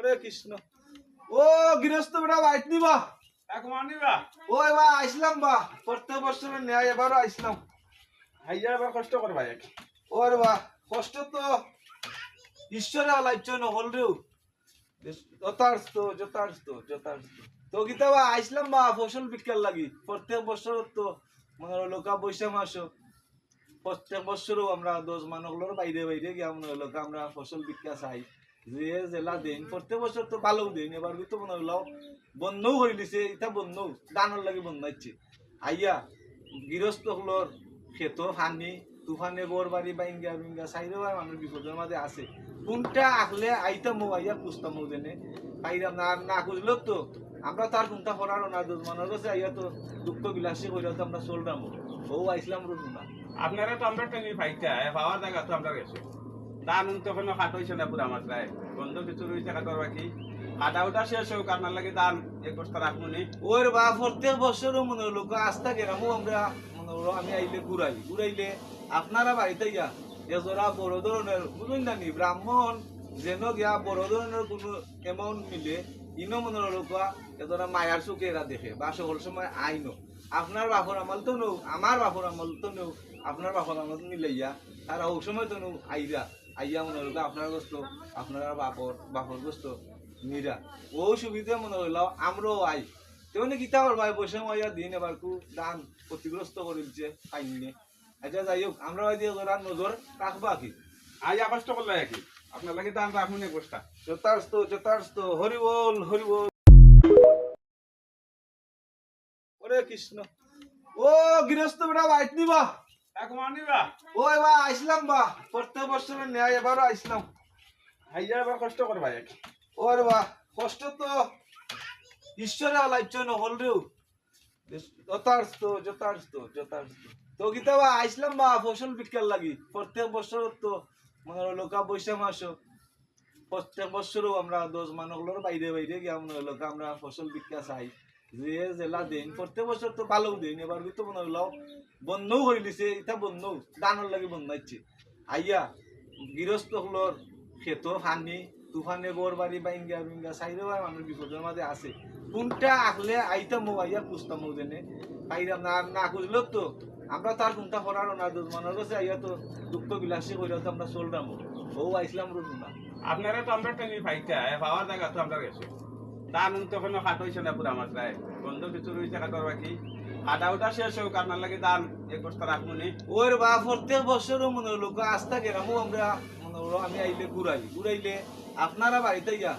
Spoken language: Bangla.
ওরে কৃষ্ণ ও গৃহস্থ বেটা বাইট নিবা নিবা ও এবার আইসলাম বা প্রত্যেক বছর নেয় এবারও আইসলাম হাইয়া এবার কষ্ট করবা এক ওর বা কষ্ট তো ঈশ্বরে লাইছ নহল রেও যথার্থ তো গীতা বা আইসলাম বা ফসল বিক্কার লাগি প্রত্যেক বছর তো মনে হলো লোকা বৈশাখ মাস প্রত্যেক বছরও আমরা 10 মানুষগুলোর বাইরে বাইরে গিয়া মনে হলো আমরা ফসল বিক্কা চাই যে জেলা দেন প্রত্যেক বছর তো ভালো দেন এবার তো মনে হলো বন্ধও করে দিছে এটা বন্ধ দানোর লাগে বন্ধ হচ্ছে আইয়া গৃহস্থ হলোর ক্ষেত হানি তুফানে বোর বাড়ি বাইঙ্গা বিঙ্গা সাইরে মানুষ বিপদের মাঝে আছে কোনটা আখলে আইতাম আইয়া খুঁজতাম জেনে পাইরাম না না খুঁজলো তো আমরা তার কোনটা করারও না 10 মানুষ কাছে আইয়া তো দুঃখ বিলাসী করে তো আমরা চলতাম ও আইসলাম রুন না আপনারা তো আমরা টেনি ফাইটা পাওয়ার জায়গা তো আমরা গেছি দান তো কোনো খাট হয়েছে না পুরা মাত্রায় বন্ধ কিছু রয়েছে কাটার বাকি আটা ওটা শেষ হোক আপনার লাগে দান এক বস্তা রাখুনি ওর বা প্রত্যেক বছরও মনে হলো আস্থা গেরামও আমরা মনে হলো আমি আইলে ঘুরাইলে আপনারা বাড়িতে গিয়া এজোরা বড় ধরনের বুঝুন জানি ব্রাহ্মণ যেন গিয়া বড় ধরনের কোনো অ্যামাউন্ট মিলে ইনো মনে হলো এজোরা মায়ার চোখে এরা দেখে বা সকল সময় আইনো আপনার বাপর আমল তো নৌ আমার বাপর আমল তো নৌ আপনার বাপর আমল মিলাইয়া তারা ও সময় তো নৌ আইয়া মনে হলো আপনার গোস্ত আপনার বাপর গোস্ত নিরা ও সুবিধা মনে হইল আমরাও আই তেমনি গীতা ওর ভাই বসে মাইয়া দিন এবার কু দান ক্ষতিগ্রস্ত করিলছে পাইনি আচ্ছা যাই হোক আমরা দিয়ে ওরা নজর রাখবা কি আইয়া কষ্ট করলে কি আপনার লাগে দান রাখুন এক বস্তা যথার্থ হরিবল ওরে কৃষ্ণ ও গৃহস্থ বেটা বাইট নিবা নিবা ও এবার আইসলাম বা প্রত্যেক বছর নেয় এবারও আইসলাম হাইয়া এবার কষ্ট করবা এক ওর বা কষ্ট তো ঈশ্বরে লাইছ নহল রেও যথার্থ তো গীতা বা আইসলাম বা ফসল বিক্কার লাগি প্রত্যেক বছর তো মনে হলো লোকা বৈশাখ মাস প্রত্যেক বছরও আমরা 10 মানুষগুলোর বাইরে বাইরে গিয়া মনে হলো আমরা ফসল বিক্কা চাই যে জেলা দেন প্রত্যেক বছর তো ভালো দেন এবার তো মনে হলো বন্ধও করে দিছে এটা বন্ধ দানোর লাগে বন্ধ হচ্ছে আইয়া গৃহস্থ হলোর ক্ষেত হানি তুফানে বোর বাড়ি বাইঙ্গা বিঙ্গা সাইরে মানুষ বিপদের মাঝে আছে কোনটা আখলে আইতাম আইয়া খুঁজতাম জেনে পাইরাম না না খুঁজলো তো আমরা তার কোনটা করারও না 10 মানুষ কাছে আইয়া তো দুঃখ বিলাসী করে তো আমরা চলতাম ও আইসলাম রুন না আপনারা তো আমরা টেনি ফাইটা পাওয়ার জায়গা তো আমরা গেছি দান তো কোনো খাট হয়েছে না পুরা মাত্রায় বন্ধ কিছু রয়েছে কাটার বাকি আটা ওটা শেষ হোক আপনার লাগে দান এক বস্তা রাখুনি ওর বা প্রত্যেক বছরও মনে হলো আস্থা গেরামও আমরা মনে হলো আমি আইলে ঘুরাইলে আপনারা বাড়িতে গিয়া